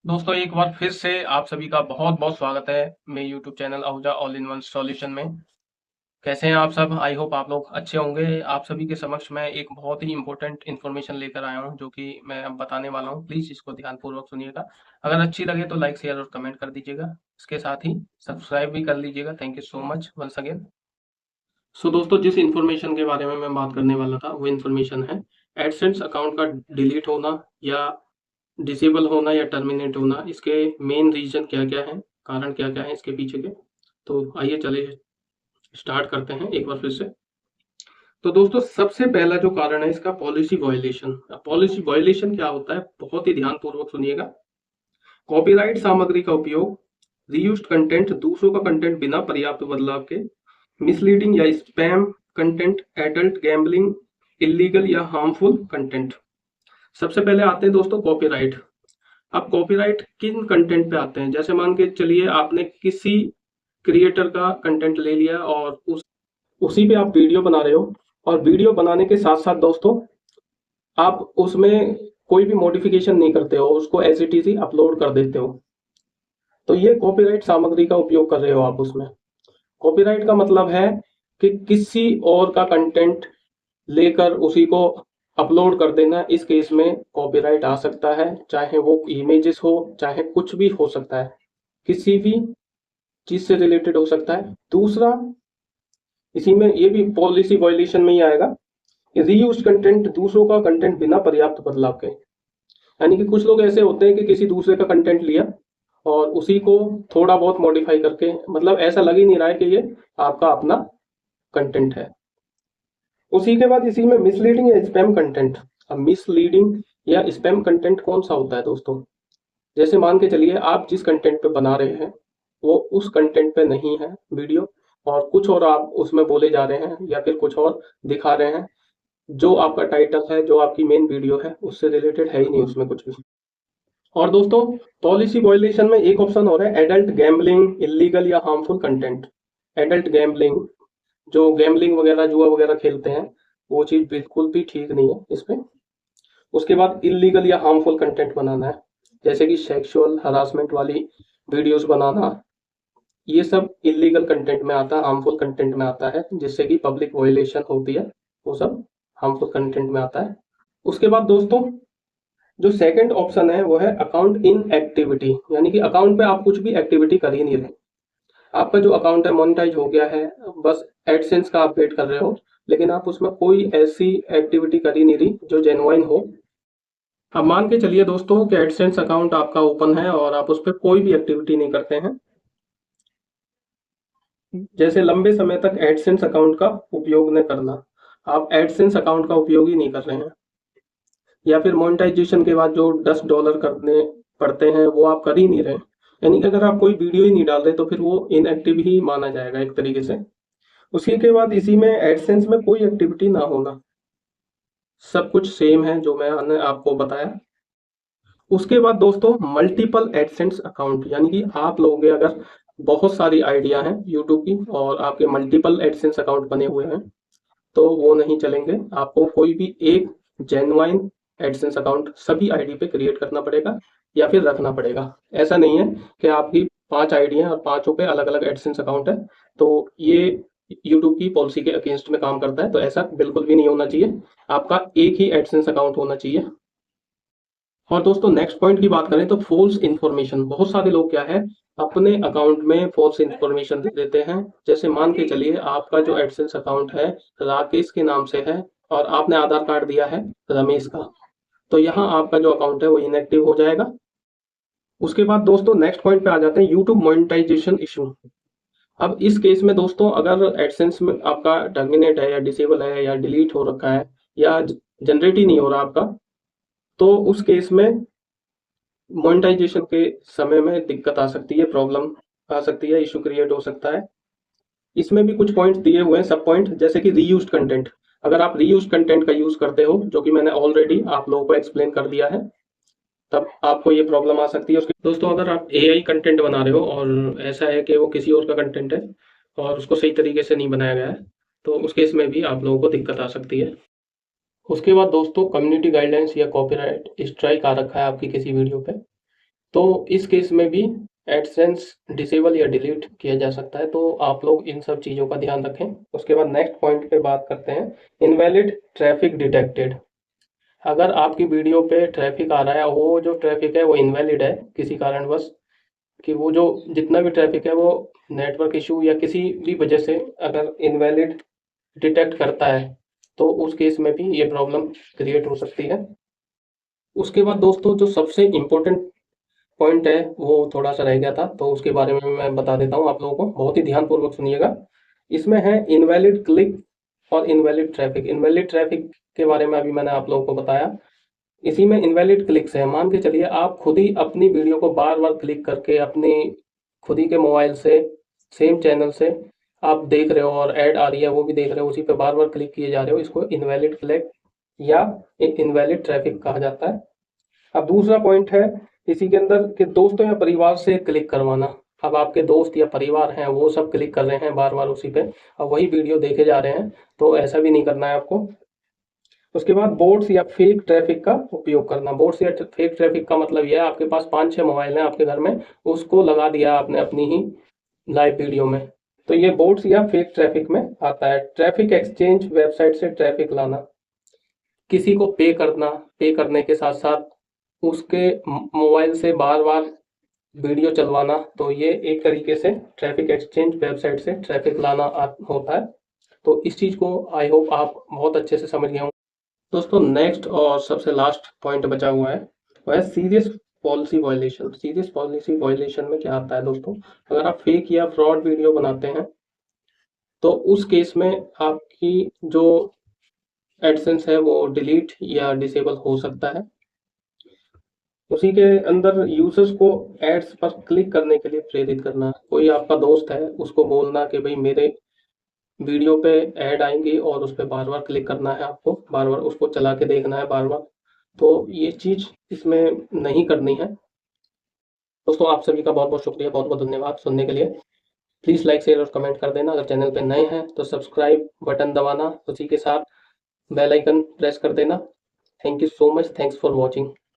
दोस्तों एक बार फिर से आप सभी का बहुत बहुत स्वागत है मेरे YouTube channel Ahuja all in one solution में। कैसे हैं आप सब? आई होप आप लोग अच्छे होंगे। आप सभी के समक्ष मैं एक बहुत ही इंपॉर्टेंट इन्फॉर्मेशन लेकर आया हूं जो कि मैं अब बताने वाला हूं। प्लीज इसको ध्यानपूर्वक सुनिएगा। अगर अच्छी लगे तो लाइक शेयर और कमेंट कर दीजिएगा। इसके साथ ही सब्सक्राइब भी कर लीजिएगा। Thank you so much once again. So दोस्तों जिस इन्फॉर्मेशन के बारे में मैं बात करने वाला था वो इन्फॉर्मेशन है एडसेंस अकाउंट का डिलीट होना या डिसेबल होना या टर्मिनेट होना। इसके मेन रीजन क्या क्या है, कारण क्या क्या है इसके पीछे के। तो आइए चलिए स्टार्ट करते हैं एक बार फिर से। तो दोस्तों सबसे पहला जो कारण है इसका पॉलिसी वायलेशन। पॉलिसी वायलेशन क्या होता है, बहुत ही ध्यानपूर्वक सुनिएगा। कॉपीराइट सामग्री का उपयोग, रीयूज्ड कंटेंट, दूसरों का कंटेंट बिना पर्याप्त बदलाव के, मिसलीडिंग या spam content, adult gambling, illegal या हार्मफुल कंटेंट। सबसे पहले आते हैं दोस्तों कॉपीराइट। अब कॉपीराइट किन कंटेंट पे आते हैं? जैसे मान के चलिए आपने किसी क्रिएटर का कंटेंट ले लिया और उसी पे आप वीडियो बना रहे हो, और वीडियो बनाने के साथ साथ दोस्तों आप उसमें कोई भी मॉडिफिकेशन नहीं करते हो, उसको एज इट इज ही अपलोड कर देते हो। तो ये कॉपीराइट सामग्री का उपयोग कर रहे हो आप उसमें। कॉपीराइट का मतलब है कि किसी और का कंटेंट लेकर उसी को अपलोड कर देना। इस केस में कॉपीराइट आ सकता है, चाहे वो इमेजेस हो चाहे कुछ भी हो सकता है, किसी भी चीज से रिलेटेड हो सकता है। दूसरा, इसी में ये भी पॉलिसी वायलेशन में ही आएगा, रीयूज कंटेंट, दूसरों का कंटेंट बिना पर्याप्त बदलाव के। यानी कि कुछ लोग ऐसे होते हैं कि किसी दूसरे का कंटेंट लिया और उसी को थोड़ा बहुत मॉडिफाई करके, मतलब ऐसा लग ही नहीं रहा है कि ये आपका अपना कंटेंट है। उसी के बाद इसी में मिसलीडिंग या स्पैम कंटेंट। अब मिसलीडिंग या स्पैम कंटेंट कौन सा होता है दोस्तों? जैसे मान के चलिए आप जिस कंटेंट पे बना रहे हैं वो उस कंटेंट पे नहीं है वीडियो, और कुछ और आप उसमें बोले जा रहे हैं या फिर कुछ और दिखा रहे हैं, जो आपका टाइटल है, जो आपकी मेन वीडियो है, उससे रिलेटेड है ही नहीं उसमें कुछ भी। और दोस्तों पॉलिसी वायलेशन में एक ऑप्शन और है एडल्ट गैम्बलिंग, इलीगल या हार्मफुल कंटेंट। एडल्ट गैम्बलिंग, जो गैम्बलिंग वगैरह जुआ वगैरह खेलते हैं, वो चीज बिल्कुल भी ठीक नहीं है इसमें। उसके बाद इलीगल या हार्मफुल कंटेंट बनाना है, जैसे कि सेक्सुअल हरासमेंट वाली वीडियोस बनाना, ये सब इलीगल कंटेंट में आता है, हार्मफुल कंटेंट में आता है, जिससे कि पब्लिक वायलेशन होती है, वो सब हार्मफुल कंटेंट में आता है। उसके बाद दोस्तों जो सेकंड ऑप्शन है वो है अकाउंट इन एक्टिविटी, यानी कि अकाउंट पे आप कुछ भी एक्टिविटी कर ही नहीं रहे। आपका जो अकाउंट है मोनेटाइज हो गया है, बस एडसेंस का आप वेट कर रहे हो, लेकिन आप उसमें कोई ऐसी एक्टिविटी कर ही नहीं रही जो जेन्युइन हो। अब मान के चलिए दोस्तों कि एडसेंस अकाउंट आपका ओपन है और आप उस पर कोई भी एक्टिविटी नहीं करते हैं, जैसे लंबे समय तक एडसेंस अकाउंट का उपयोग न करना। आप एडसेंस अकाउंट का उपयोग ही नहीं कर रहे हैं, या फिर मोनेटाइजेशन के बाद जो $10 करने पड़ते हैं वो आप कर ही नहीं रहे, यानी कि अगर आप कोई वीडियो ही नहीं डाल रहे तो फिर वो इनएक्टिव ही माना जाएगा एक तरीके से। उसी के बाद इसी में एडसेंस में कोई एक्टिविटी ना होना, सब कुछ सेम है जो मैंने आपको बताया। उसके बाद दोस्तों मल्टीपल एडसेंस अकाउंट, यानी कि आप लोगों के अगर बहुत सारी आइडिया हैं यूट्यूब की और आपके मल्टीपल एडसेंस अकाउंट बने हुए हैं तो वो नहीं चलेंगे। आपको कोई भी एक जेन्युइन एडसेंस अकाउंट सभी आईडी पे क्रिएट करना पड़ेगा या फिर रखना पड़ेगा। ऐसा नहीं है कि आपकी 5 आईडी हैं और पांचों पे अलग अलग एडसेंस अकाउंट है, तो ये यूट्यूब की पॉलिसी के अगेंस्ट में काम करता है। तो ऐसा बिल्कुल भी नहीं होना चाहिए, आपका एक ही एडसेंस अकाउंट होना चाहिए। और दोस्तों नेक्स्ट पॉइंट की बात करें तो फॉल्स इन्फॉर्मेशन। बहुत सारे लोग क्या है अपने अकाउंट में फॉल्स इन्फॉर्मेशन दे देते हैं। जैसे मान के चलिए आपका जो एडसेंस अकाउंट है राकेश के नाम से है और आपने आधार कार्ड दिया है रमेश का, तो यहाँ आपका जो अकाउंट है वो इनएक्टिव हो जाएगा। उसके बाद दोस्तों नेक्स्ट पॉइंट पे आ जाते हैं यूट्यूब मोनेटाइजेशन इशू। अब इस केस में दोस्तों अगर एडसेंस में आपका टर्मिनेट है या डिसेबल है या डिलीट हो रखा है या जनरेट ही नहीं हो रहा आपका, तो उस केस में मोनेटाइजेशन के समय में दिक्कत आ सकती है, प्रॉब्लम आ सकती है, इशू क्रिएट हो सकता है। इसमें भी कुछ पॉइंट्स दिए हुए हैं, सब पॉइंट, जैसे कि रीयूज्ड कंटेंट। अगर आप रीयूज्ड कंटेंट का यूज करते हो, जो कि मैंने ऑलरेडी आप लोगों को एक्सप्लेन कर दिया है, तब आपको ये प्रॉब्लम आ सकती है। उसके दोस्तों अगर आप एआई कंटेंट बना रहे हो और ऐसा है कि वो किसी और का कंटेंट है और उसको सही तरीके से नहीं बनाया गया है, तो उस केस में भी आप लोगों को दिक्कत आ सकती है। उसके बाद दोस्तों कम्युनिटी गाइडलाइंस या कॉपीराइट स्ट्राइक आ रखा है आपकी किसी वीडियो पे, तो इस केस में भी एडसेंस डिसेबल या डिलीट किया जा सकता है। तो आप लोग इन सब चीज़ों का ध्यान रखें। उसके बाद नेक्स्ट पॉइंट पे बात करते हैं, इनवैलिड ट्रैफिक डिटेक्टेड। अगर आपकी वीडियो पे ट्रैफिक आ रहा है, वो जो ट्रैफिक है वो इनवैलिड है किसी कारणवश, कि वो जो जितना भी ट्रैफिक है वो नेटवर्क इशू या किसी भी वजह से अगर इनवैलिड डिटेक्ट करता है, तो उस केस में भी ये प्रॉब्लम क्रिएट हो सकती है। उसके बाद दोस्तों जो सबसे इम्पोर्टेंट पॉइंट है वो थोड़ा सा रह गया था, तो उसके बारे में मैं बता देता हूँ आप लोगों को, बहुत ही ध्यानपूर्वक सुनिएगा। इसमें है इनवैलिड क्लिक और इनवैलिड ट्रैफिक। इनवैलिड ट्रैफिक के बारे में अभी मैंने आप लोगों को बताया। इसी में इनवैलिड क्लिक्स है, मान के चलिए आप खुद ही अपनी वीडियो को बार बार क्लिक करके अपनी खुद ही के मोबाइल से सेम चैनल से आप देख रहे हो और ऐड आ रही है वो भी देख रहे हो, उसी पे बार बार क्लिक किए जा रहे हो, इसको इनवैलिड क्लिक या इनवैलिड ट्रैफिक कहा जाता है। अब दूसरा पॉइंट है इसी के अंदर कि दोस्तों या परिवार से क्लिक करवाना। अब आपके दोस्त या परिवार हैं वो सब क्लिक कर रहे हैं बार बार उसी पे, अब वही वीडियो देखे जा रहे हैं, तो ऐसा भी नहीं करना है आपको। उसके बाद बोट्स या फेक ट्रैफिक का उपयोग करना। बोट्स या फेक ट्रैफिक का मतलब यह है, आपके पास 5-6 मोबाइल हैं आपके घर में, उसको लगा दिया आपने अपनी ही लाइव वीडियो में, तो ये बोट्स या फेक ट्रैफिक में आता है। ट्रैफिक एक्सचेंज वेबसाइट से ट्रैफिक लाना, किसी को पे करना, पे करने के साथ साथ उसके मोबाइल से बार बार वीडियो चलवाना, तो ये एक तरीके से ट्रैफिक एक्सचेंज वेबसाइट से ट्रैफिक लाना होता है। तो इस चीज़ को आई होप आप बहुत अच्छे से समझ गए होंगे। दोस्तों नेक्स्ट और सबसे लास्ट पॉइंट बचा हुआ है, वह है serious policy violation. Serious policy violation में क्या आता है दोस्तों, अगर आप फेक या फ्रॉड वीडियो बनाते हैं तो उस केस में आपकी जो एडसेंस है वो डिलीट या डिसेबल हो सकता है। उसी के अंदर यूजर्स को एड्स पर क्लिक करने के लिए प्रेरित करना। कोई आपका दोस्त है उसको बोलना कि भाई मेरे वीडियो पे ऐड आएंगी और उस पर बार बार क्लिक करना है, आपको बार बार उसको चला के देखना है बार बार, तो ये चीज़ इसमें नहीं करनी है। दोस्तों आप सभी का बहुत बहुत शुक्रिया, बहुत बहुत धन्यवाद सुनने के लिए। प्लीज़ लाइक शेयर और कमेंट कर देना। अगर चैनल पे नए हैं तो सब्सक्राइब बटन दबाना, उसी के साथ बेल आइकन प्रेस कर देना। Thank you so much, thanks for watching.